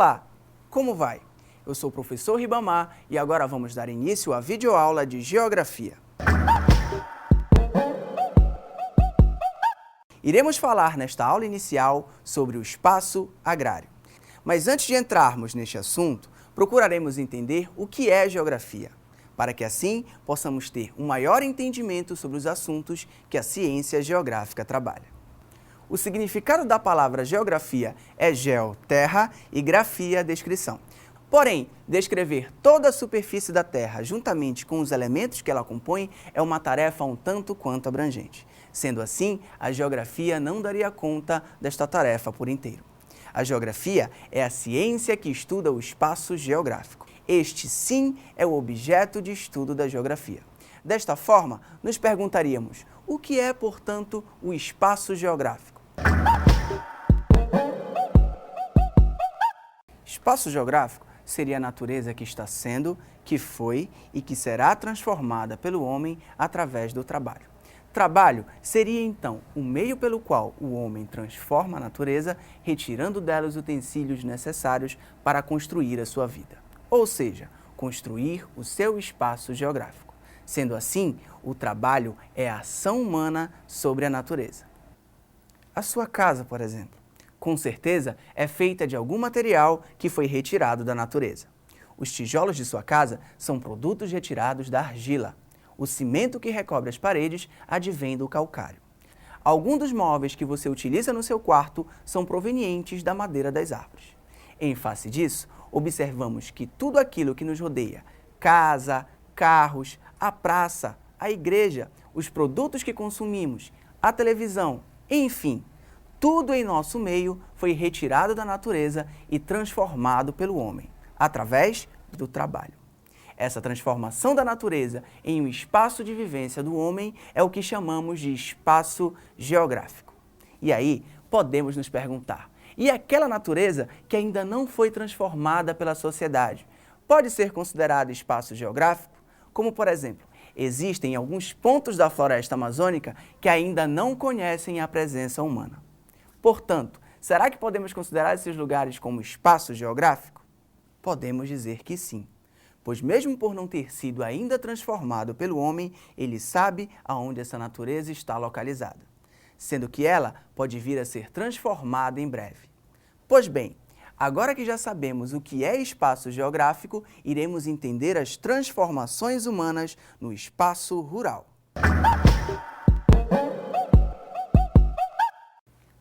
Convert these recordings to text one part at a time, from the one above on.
Olá, como vai? Eu sou o professor Ribamar e agora vamos dar início à videoaula de Geografia. Iremos falar nesta aula inicial sobre o espaço agrário. Mas antes de entrarmos neste assunto, procuraremos entender o que é geografia, para que assim possamos ter um maior entendimento sobre os assuntos que a ciência geográfica trabalha. O significado da palavra geografia é geo, terra, e grafia, descrição. Porém, descrever toda a superfície da Terra juntamente com os elementos que ela compõe é uma tarefa um tanto quanto abrangente. Sendo assim, a geografia não daria conta desta tarefa por inteiro. A geografia é a ciência que estuda o espaço geográfico. Este, sim, é o objeto de estudo da geografia. Desta forma, nos perguntaríamos, o que é, portanto, o espaço geográfico? Espaço geográfico seria a natureza que está sendo, que foi e que será transformada pelo homem através do trabalho. Trabalho seria, então, o meio pelo qual o homem transforma a natureza, retirando dela os utensílios necessários para construir a sua vida. Ou seja, construir o seu espaço geográfico. Sendo assim, o trabalho é a ação humana sobre a natureza. A sua casa, por exemplo, com certeza é feita de algum material que foi retirado da natureza. Os tijolos de sua casa são produtos retirados da argila. O cimento que recobre as paredes advém do calcário. Alguns dos móveis que você utiliza no seu quarto são provenientes da madeira das árvores. Em face disso, observamos que tudo aquilo que nos rodeia, casa, carros, a praça, a igreja, os produtos que consumimos, a televisão, enfim, tudo em nosso meio foi retirado da natureza e transformado pelo homem, através do trabalho. Essa transformação da natureza em um espaço de vivência do homem é o que chamamos de espaço geográfico. E aí, podemos nos perguntar, e aquela natureza que ainda não foi transformada pela sociedade, pode ser considerada espaço geográfico? Como, por exemplo, existem alguns pontos da floresta amazônica que ainda não conhecem a presença humana. Portanto, será que podemos considerar esses lugares como espaço geográfico? Podemos dizer que sim, pois mesmo por não ter sido ainda transformado pelo homem, ele sabe aonde essa natureza está localizada, sendo que ela pode vir a ser transformada em breve. Pois bem, agora que já sabemos o que é espaço geográfico, iremos entender as transformações humanas no espaço rural.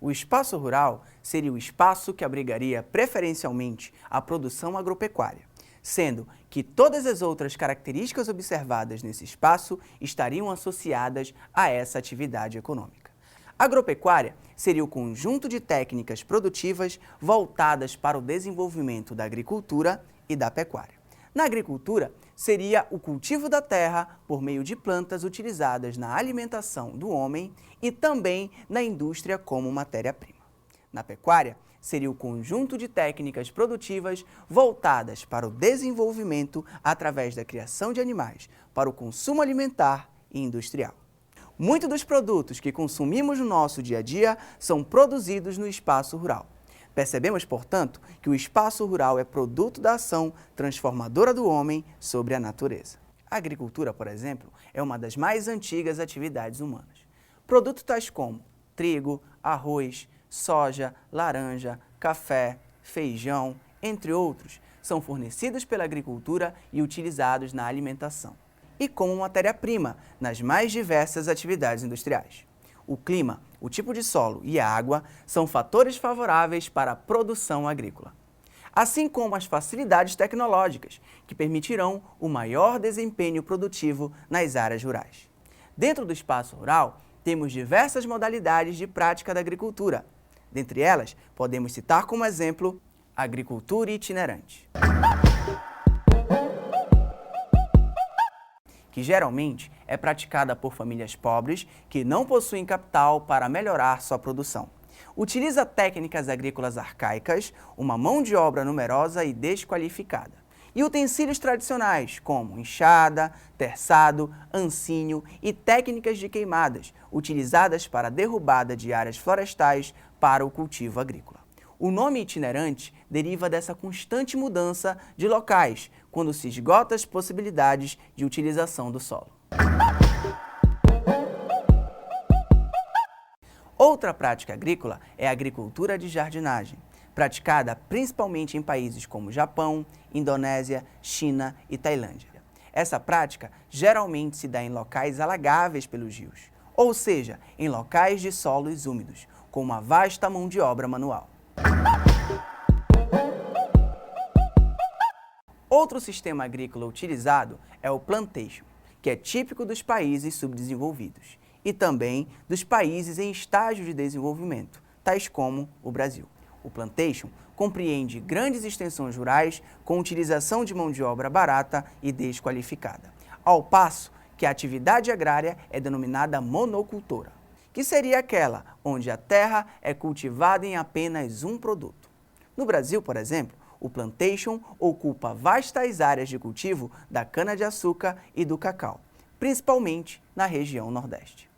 O espaço rural seria o espaço que abrigaria preferencialmente a produção agropecuária, sendo que todas as outras características observadas nesse espaço estariam associadas a essa atividade econômica. A agropecuária seria o conjunto de técnicas produtivas voltadas para o desenvolvimento da agricultura e da pecuária. Na agricultura, seria o cultivo da terra por meio de plantas utilizadas na alimentação do homem e também na indústria como matéria-prima. Na pecuária, seria o conjunto de técnicas produtivas voltadas para o desenvolvimento através da criação de animais para o consumo alimentar e industrial. Muitos dos produtos que consumimos no nosso dia a dia são produzidos no espaço rural. Percebemos, portanto, que o espaço rural é produto da ação transformadora do homem sobre a natureza. A agricultura, por exemplo, é uma das mais antigas atividades humanas. Produtos tais como trigo, arroz, soja, laranja, café, feijão, entre outros, são fornecidos pela agricultura e utilizados na alimentação e como matéria-prima nas mais diversas atividades industriais. O clima, o tipo de solo e a água são fatores favoráveis para a produção agrícola, assim como as facilidades tecnológicas, que permitirão o maior desempenho produtivo nas áreas rurais. Dentro do espaço rural, temos diversas modalidades de prática da agricultura. Dentre elas, podemos citar como exemplo a agricultura itinerante, que geralmente é praticada por famílias pobres que não possuem capital para melhorar sua produção. Utiliza técnicas agrícolas arcaicas, uma mão de obra numerosa e desqualificada, e utensílios tradicionais como enxada, terçado, ancinho e técnicas de queimadas, utilizadas para a derrubada de áreas florestais para o cultivo agrícola. O nome itinerante deriva dessa constante mudança de locais, quando se esgota as possibilidades de utilização do solo. Outra prática agrícola é a agricultura de jardinagem, praticada principalmente em países como Japão, Indonésia, China e Tailândia. Essa prática geralmente se dá em locais alagáveis pelos rios, ou seja, em locais de solos úmidos, com uma vasta mão de obra manual. Outro sistema agrícola utilizado é o plantation, que é típico dos países subdesenvolvidos e também dos países em estágio de desenvolvimento, tais como o Brasil. O plantation compreende grandes extensões rurais com utilização de mão de obra barata e desqualificada, ao passo que a atividade agrária é denominada monocultura, que seria aquela onde a terra é cultivada em apenas um produto. No Brasil, por exemplo, o plantation ocupa vastas áreas de cultivo da cana-de-açúcar e do cacau, principalmente na região Nordeste.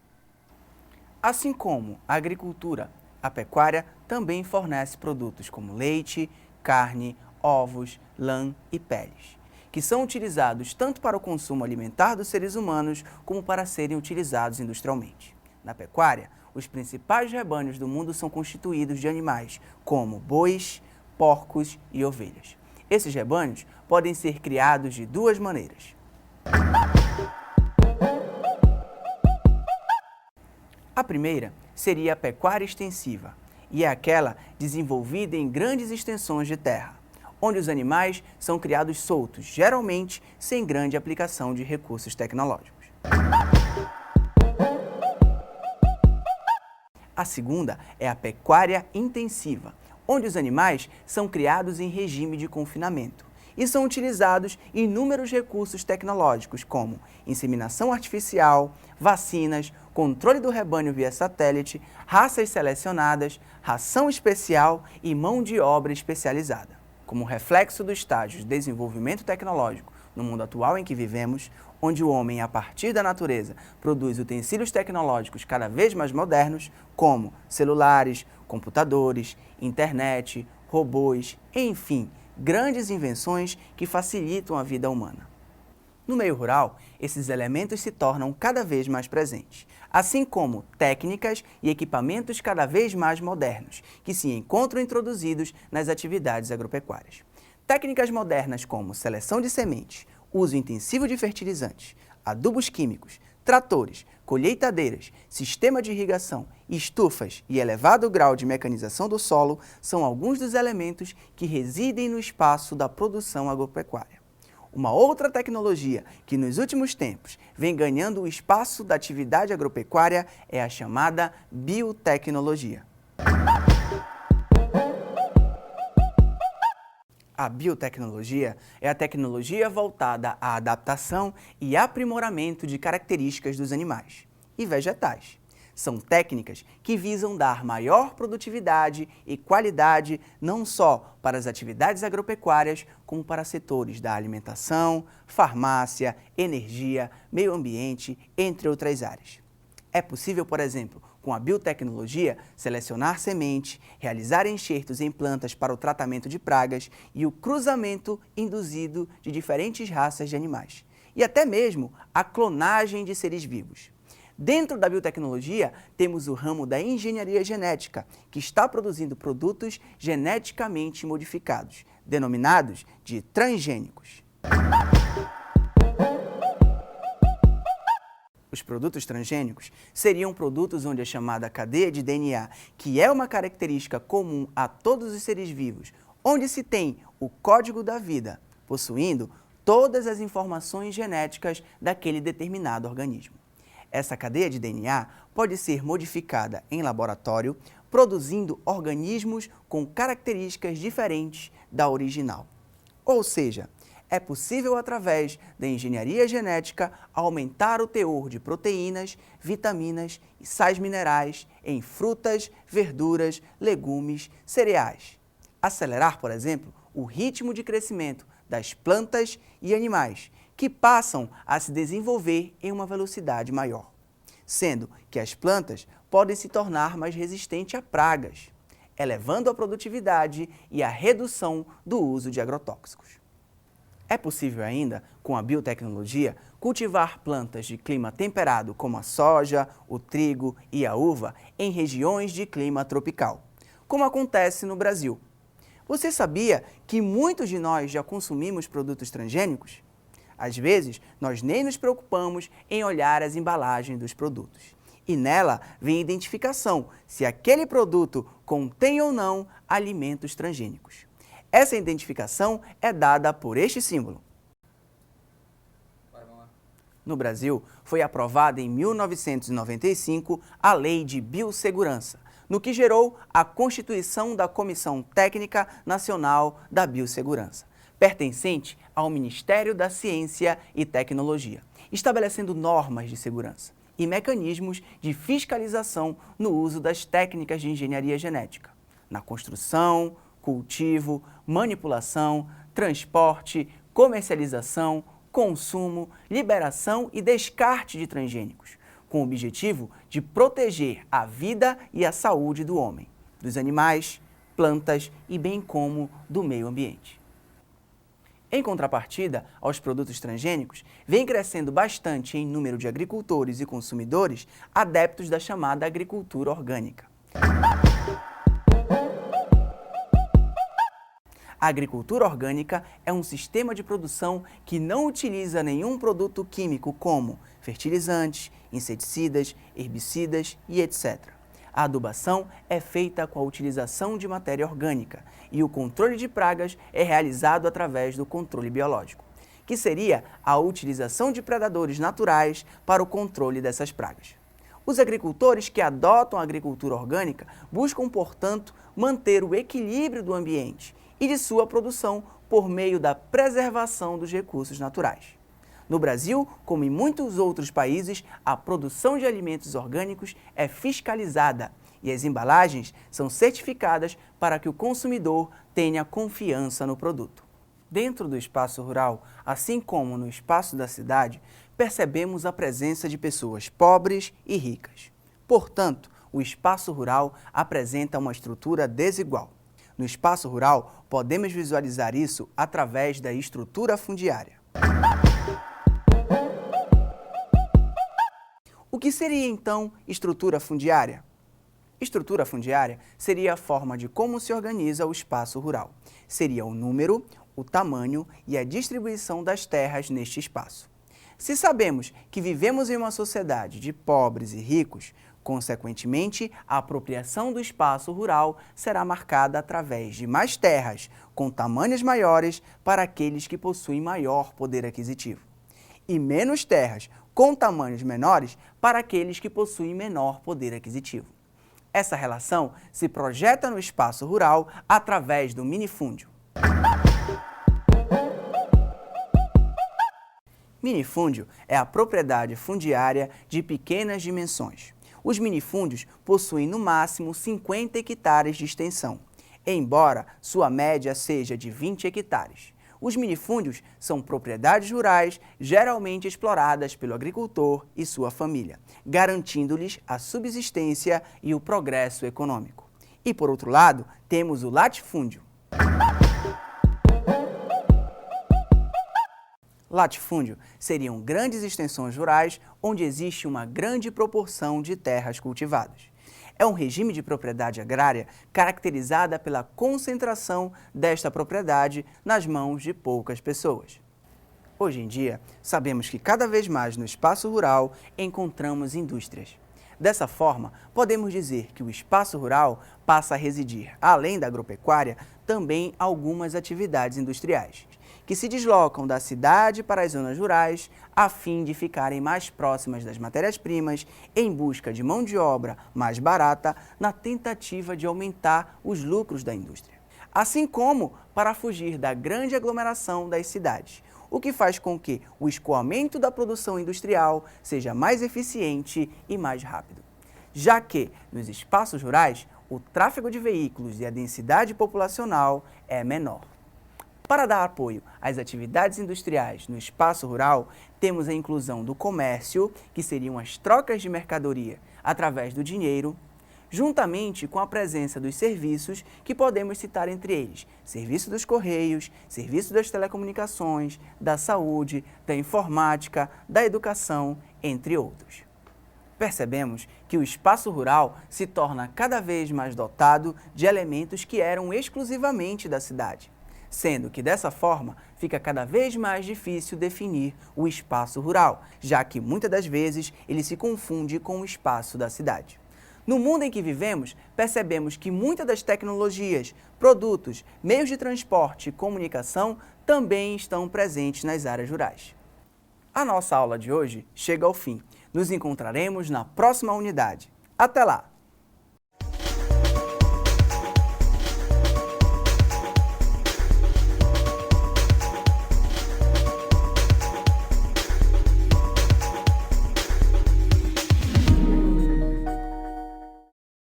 Assim como a agricultura, a pecuária também fornece produtos como leite, carne, ovos, lã e peles, que são utilizados tanto para o consumo alimentar dos seres humanos como para serem utilizados industrialmente. Na pecuária, os principais rebanhos do mundo são constituídos de animais como bois, porcos e ovelhas. Esses rebanhos podem ser criados de duas maneiras. A primeira seria a pecuária extensiva, e é aquela desenvolvida em grandes extensões de terra, onde os animais são criados soltos, geralmente sem grande aplicação de recursos tecnológicos. A segunda é a pecuária intensiva, onde os animais são criados em regime de confinamento e são utilizados inúmeros recursos tecnológicos como inseminação artificial, vacinas, controle do rebanho via satélite, raças selecionadas, ração especial e mão de obra especializada. Como reflexo do estágio de desenvolvimento tecnológico no mundo atual em que vivemos, onde o homem, a partir da natureza, produz utensílios tecnológicos cada vez mais modernos, como celulares, computadores, internet, robôs, enfim, grandes invenções que facilitam a vida humana. No meio rural, esses elementos se tornam cada vez mais presentes, assim como técnicas e equipamentos cada vez mais modernos, que se encontram introduzidos nas atividades agropecuárias. Técnicas modernas como seleção de sementes, uso intensivo de fertilizantes, adubos químicos, tratores, colheitadeiras, sistema de irrigação, estufas e elevado grau de mecanização do solo são alguns dos elementos que residem no espaço da produção agropecuária. Uma outra tecnologia que nos últimos tempos vem ganhando o espaço da atividade agropecuária é a chamada biotecnologia. A biotecnologia é a tecnologia voltada à adaptação e aprimoramento de características dos animais e vegetais. São técnicas que visam dar maior produtividade e qualidade não só para as atividades agropecuárias, como para setores da alimentação, farmácia, energia, meio ambiente, entre outras áreas. É possível, por exemplo, com a biotecnologia, selecionar semente, realizar enxertos em plantas para o tratamento de pragas e o cruzamento induzido de diferentes raças de animais, e até mesmo a clonagem de seres vivos. Dentro da biotecnologia, temos o ramo da engenharia genética, que está produzindo produtos geneticamente modificados, denominados de transgênicos. Os produtos transgênicos seriam produtos onde a chamada cadeia de DNA, que é uma característica comum a todos os seres vivos, onde se tem o código da vida, possuindo todas as informações genéticas daquele determinado organismo. Essa cadeia de DNA pode ser modificada em laboratório, produzindo organismos com características diferentes da original. Ou seja, é possível, através da engenharia genética, aumentar o teor de proteínas, vitaminas e sais minerais em frutas, verduras, legumes, cereais. Acelerar, por exemplo, o ritmo de crescimento das plantas e animais, que passam a se desenvolver em uma velocidade maior, sendo que as plantas podem se tornar mais resistentes a pragas. elevando a produtividade e a redução do uso de agrotóxicos. É possível ainda, com a biotecnologia, cultivar plantas de clima temperado como a soja, o trigo e a uva em regiões de clima tropical, como acontece no Brasil. Você sabia que muitos de nós já consumimos produtos transgênicos? Às vezes, nós nem nos preocupamos em olhar as embalagens dos produtos. E nela vem a identificação se aquele produto contém ou não alimentos transgênicos. Essa identificação é dada por este símbolo. No Brasil, foi aprovada em 1995 a Lei de Biossegurança, no que gerou a constituição da Comissão Técnica Nacional da Biossegurança, pertencente ao Ministério da Ciência e Tecnologia, estabelecendo normas de segurança e mecanismos de fiscalização no uso das técnicas de engenharia genética, na construção, cultivo, manipulação, transporte, comercialização, consumo, liberação e descarte de transgênicos, com o objetivo de proteger a vida e a saúde do homem, dos animais, plantas e bem como do meio ambiente. Em contrapartida aos produtos transgênicos, vem crescendo bastante em número de agricultores e consumidores adeptos da chamada agricultura orgânica. A agricultura orgânica é um sistema de produção que não utiliza nenhum produto químico como fertilizantes, inseticidas, herbicidas e etc. A adubação é feita com a utilização de matéria orgânica e o controle de pragas é realizado através do controle biológico, que seria a utilização de predadores naturais para o controle dessas pragas. Os agricultores que adotam a agricultura orgânica buscam, portanto, manter o equilíbrio do ambiente e de sua produção por meio da preservação dos recursos naturais. No Brasil, como em muitos outros países, a produção de alimentos orgânicos é fiscalizada e as embalagens são certificadas para que o consumidor tenha confiança no produto. Dentro do espaço rural, assim como no espaço da cidade, percebemos a presença de pessoas pobres e ricas. Portanto, o espaço rural apresenta uma estrutura desigual. No espaço rural, podemos visualizar isso através da estrutura fundiária. O que seria, então, estrutura fundiária? Estrutura fundiária seria a forma de como se organiza o espaço rural. Seria o número, o tamanho e a distribuição das terras neste espaço. Se sabemos que vivemos em uma sociedade de pobres e ricos, consequentemente, a apropriação do espaço rural será marcada através de mais terras com tamanhos maiores para aqueles que possuem maior poder aquisitivo, e menos terras com tamanhos menores para aqueles que possuem menor poder aquisitivo. Essa relação se projeta no espaço rural através do minifúndio. Minifúndio é a propriedade fundiária de pequenas dimensões. Os minifúndios possuem no máximo 50 hectares de extensão, embora sua média seja de 20 hectares. Os minifúndios são propriedades rurais geralmente exploradas pelo agricultor e sua família, garantindo-lhes a subsistência e o progresso econômico. E, por outro lado, temos o latifúndio. Latifúndio seriam grandes extensões rurais onde existe uma grande proporção de terras cultivadas. É um regime de propriedade agrária caracterizada pela concentração desta propriedade nas mãos de poucas pessoas. Hoje em dia, sabemos que cada vez mais no espaço rural encontramos indústrias. Dessa forma, podemos dizer que o espaço rural passa a residir, além da agropecuária, também algumas atividades industriais, que se deslocam da cidade para as zonas rurais a fim de ficarem mais próximas das matérias-primas em busca de mão de obra mais barata na tentativa de aumentar os lucros da indústria, assim como para fugir da grande aglomeração das cidades, o que faz com que o escoamento da produção industrial seja mais eficiente e mais rápido, já que nos espaços rurais o tráfego de veículos e a densidade populacional é menor. Para dar apoio às atividades industriais no espaço rural, temos a inclusão do comércio, que seriam as trocas de mercadoria através do dinheiro, juntamente com a presença dos serviços que podemos citar entre eles: serviço dos Correios, serviço das telecomunicações, da saúde, da informática, da educação, entre outros. Percebemos que o espaço rural se torna cada vez mais dotado de elementos que eram exclusivamente da cidade, sendo que dessa forma fica cada vez mais difícil definir o espaço rural, já que muitas das vezes ele se confunde com o espaço da cidade. No mundo em que vivemos, percebemos que muitas das tecnologias, produtos, meios de transporte e comunicação também estão presentes nas áreas rurais. A nossa aula de hoje chega ao fim. Nos encontraremos na próxima unidade. Até lá!